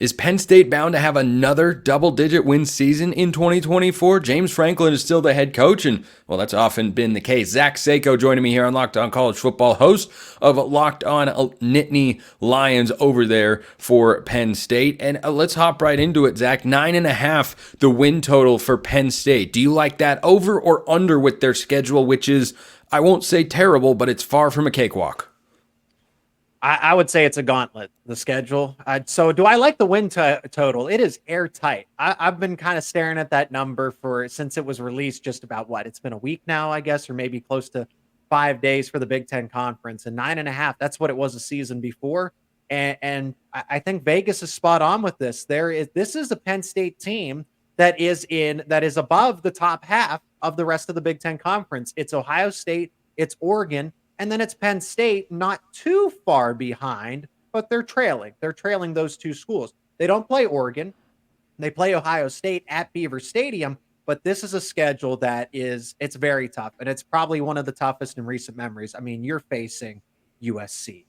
Is Penn State bound to have another double-digit win season in 2024? James Franklin is still the head coach, and, well, that's often been the case. Zach Seyko joining me here on Locked On College Football, host of Locked On Nittany Lions over there for Penn State. And let's hop right into it, Zach. 9.5, the win total for Penn State. Do you like that over or under with their schedule, which is, I won't say terrible, but it's far from a cakewalk? I would say it's a gauntlet, the schedule. So do I like the win total? It is airtight. I've been kind of staring at that number since it was released just about it's been a week now, I guess, or maybe close to 5 days for the Big Ten Conference. And 9.5, that's what it was a season before. And I think Vegas is spot on with this. This is a Penn State team that is above the top half of the rest of the Big Ten Conference. It's Ohio State, it's Oregon, and then it's Penn State, not too far behind, but they're trailing. They're trailing those two schools. They don't play Oregon. They play Ohio State at Beaver Stadium, but this is a schedule it's very tough, and it's probably one of the toughest in recent memories. I mean, you're facing USC.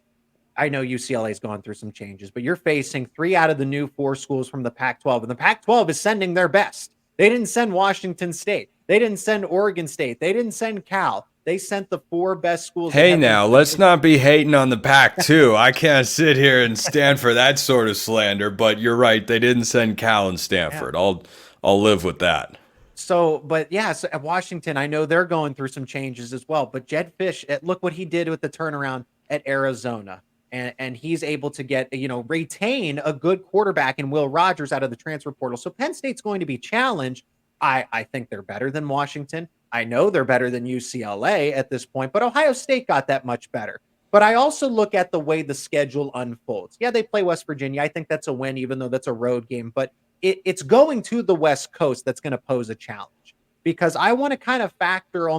I know UCLA's gone through some changes, but you're facing 3 out of the new 4 schools from the Pac-12, and the Pac-12 is sending their best. They didn't send Washington State. They didn't send Oregon State. They didn't send Cal. They sent the 4 best schools. Hey, now, let's not be hating on the Pac-2. I can't sit here and stand for that sort of slander, but you're right. They didn't send Cal and Stanford. Yeah. I'll live with that. So at Washington, I know they're going through some changes as well, but Jedd Fisch, look what he did with the turnaround at Arizona. And he's able to retain a good quarterback in Will Rogers out of the transfer portal. So Penn State's going to be challenged. I think they're better than Washington. I know they're better than UCLA at this point, but Ohio State got that much better. But I also look at the way the schedule unfolds. Yeah, they play West Virginia. I think that's a win, even though that's a road game. But it's going to the West Coast that's going to pose a challenge, because I want to kind of factor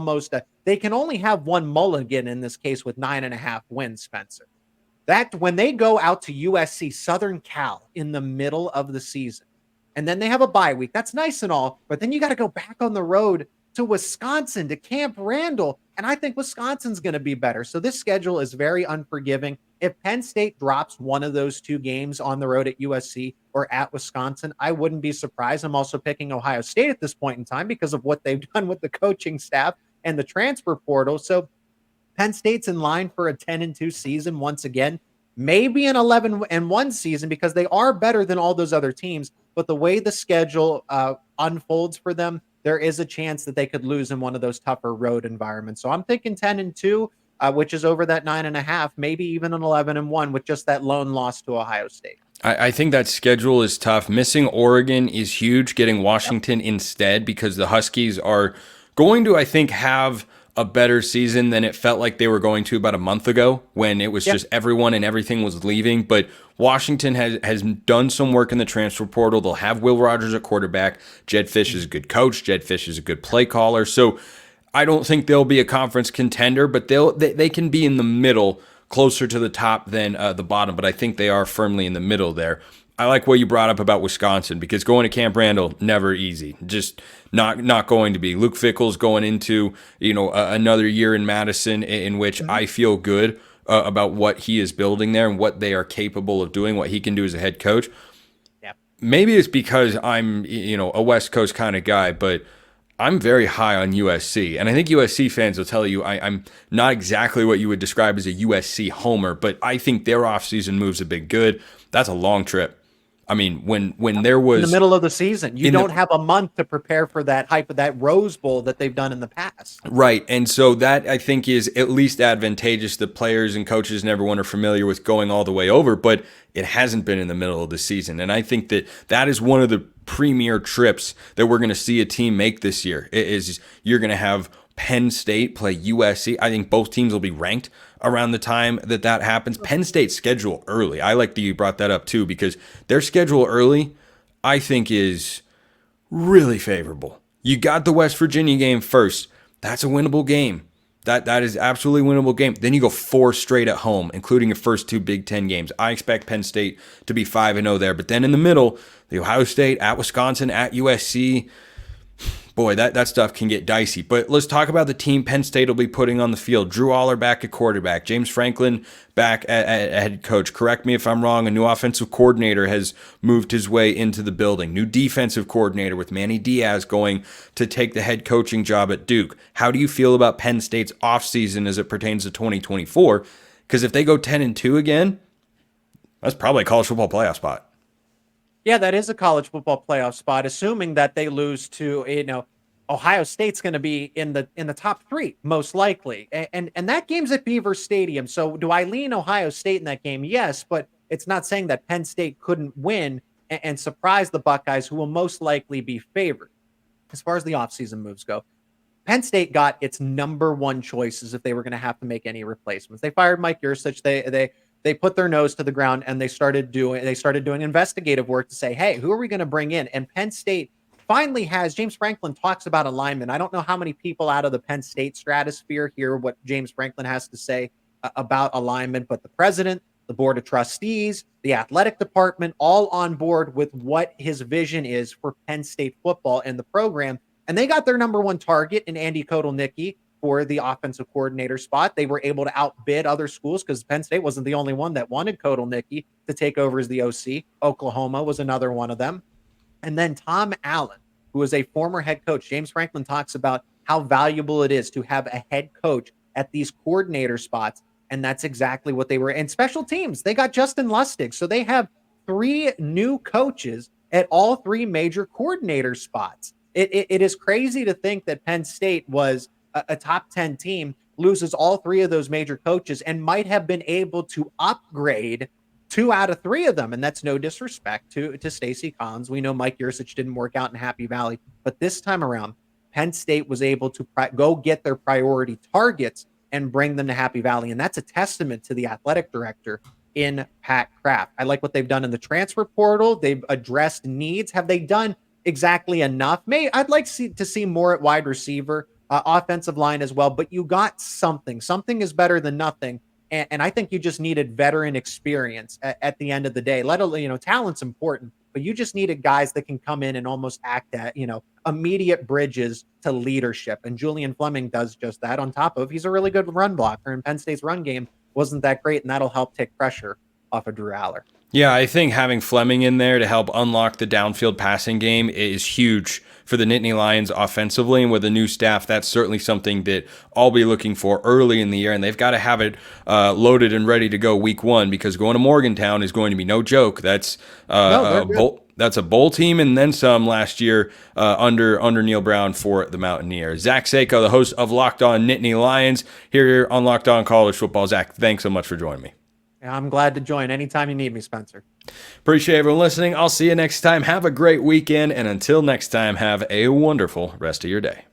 they can only have one mulligan in this case with 9.5 wins, Spencer. That when they go out to USC, Southern Cal in the middle of the season, and then they have a bye week. That's nice and all, but then you got to go back on the road to Wisconsin, to Camp Randall, and I think Wisconsin's going to be better. So this schedule is very unforgiving. If Penn State drops one of those 2 games on the road at USC or at Wisconsin, I wouldn't be surprised. I'm also picking Ohio State at this point in time because of what they've done with the coaching staff and the transfer portal. So Penn State's in line for a 10-2 season once again, maybe an 11-1 season, because they are better than all those other teams. But the way the schedule unfolds for them, there is a chance that they could lose in one of those tougher road environments. So I'm thinking 10-2, which is over that 9.5, maybe even an 11-1 with just that lone loss to Ohio State. I think that schedule is tough. Missing Oregon is huge. Getting Washington instead, because the Huskies are going to, I think, have a better season than it felt like they were going to about a month ago, when it was just everyone and everything was leaving. But Washington has done some work in the transfer portal. They'll have Will Rogers at quarterback. Jedd Fisch is a good coach. Jedd Fisch is a good play caller. So I don't think they'll be a conference contender, but they can be in the middle, closer to the top than the bottom. But I think they are firmly in the middle there. I like what you brought up about Wisconsin, because going to Camp Randall, never easy. Just not going to be. Luke Fickell's going into another year in Madison in which I feel good about what he is building there and what they are capable of doing, what he can do as a head coach. Yep. Maybe it's because I'm a West Coast kind of guy, but I'm very high on USC, and I think USC fans will tell you I'm not exactly what you would describe as a USC homer, but I think their offseason moves have been good. That's a long trip. I mean, when there was in the middle of the season, you don't have a month to prepare for that hype of that Rose Bowl that they've done in the past. Right. And so that, I think, is at least advantageous. The players and coaches and everyone are familiar with going all the way over, but it hasn't been in the middle of the season. And I think that is one of the premier trips that we're going to see a team make this year. You're going to have Penn State play USC. I think both teams will be ranked around the time that happens. Penn State's schedule early, I like that you brought that up too, because their schedule early, I think, is really favorable. You got the West Virginia game first. That's a winnable game. That is absolutely winnable game. Then you go 4 straight at home, including your first 2 Big Ten games. I expect Penn State to be 5-0 there. But then in the middle, the Ohio State, at Wisconsin, at USC, Boy, that stuff can get dicey. But let's talk about the team Penn State will be putting on the field. Drew Allar back at quarterback. James Franklin back at head coach. Correct me if I'm wrong. A new offensive coordinator has moved his way into the building. New defensive coordinator with Manny Diaz going to take the head coaching job at Duke. How do you feel about Penn State's offseason as it pertains to 2024? Because if they go 10-2 again, that's probably a college football playoff spot. Yeah, that is a college football playoff spot, assuming that they lose to, Ohio State's going to be in the top three, most likely. And that game's at Beaver Stadium. So do I lean Ohio State in that game? Yes, but it's not saying that Penn State couldn't win and surprise the Buckeyes, who will most likely be favored. As far as the offseason moves go, Penn State got its number one choices if they were going to have to make any replacements. They fired Mike Yurcich. They put their nose to the ground and they started doing investigative work to say, hey, who are we going to bring in? And Penn State finally has. James Franklin talks about alignment. I don't know how many people out of the Penn State stratosphere hear what James Franklin has to say about alignment, but the president, the board of trustees, the athletic department, all on board with what his vision is for Penn State football and the program. And they got their number one target in Andy Kotelnicki for the offensive coordinator spot. They were able to outbid other schools because Penn State wasn't the only one that wanted Kotelnicki to take over as the OC. Oklahoma was another one of them. And then Tom Allen, who is a former head coach. James Franklin talks about how valuable it is to have a head coach at these coordinator spots. And that's exactly what they were. And special teams, they got Justin Lustig. So they have three new coaches at all three major coordinator spots. It is crazy to think that Penn State was a top 10 team, loses all three of those major coaches, and might have been able to upgrade 2 out of 3 of them. And that's no disrespect to Stacey Collins. We know Mike Yurcich didn't work out in Happy Valley, but this time around, Penn State was able to go get their priority targets and bring them to Happy Valley. And that's a testament to the athletic director in Pat Kraft. I like what they've done in the transfer portal. They've addressed needs. Have they done exactly enough? I'd like to see more at wide receiver, offensive line as well, but you got something. Something is better than nothing. And I think you just needed veteran experience at the end of the day. Talent's important, but you just needed guys that can come in and almost act at, immediate bridges to leadership. And Julian Fleming does just that. On top of, he's a really good run blocker, and Penn State's run game wasn't that great, and that'll help take pressure off of Drew Allar. Yeah, I think having Fleming in there to help unlock the downfield passing game is huge for the Nittany Lions offensively. And with a new staff, that's certainly something that I'll be looking for early in the year. And they've got to have it loaded and ready to go week 1, because going to Morgantown is going to be no joke. That's that's a bowl team and then some last year under Neil Brown for the Mountaineers. Zach Seyko, the host of Locked On Nittany Lions, here on Locked On College Football. Zach, thanks so much for joining me. I'm glad to join anytime you need me, Spencer. Appreciate everyone listening. I'll see you next time. Have a great weekend. And until next time, have a wonderful rest of your day.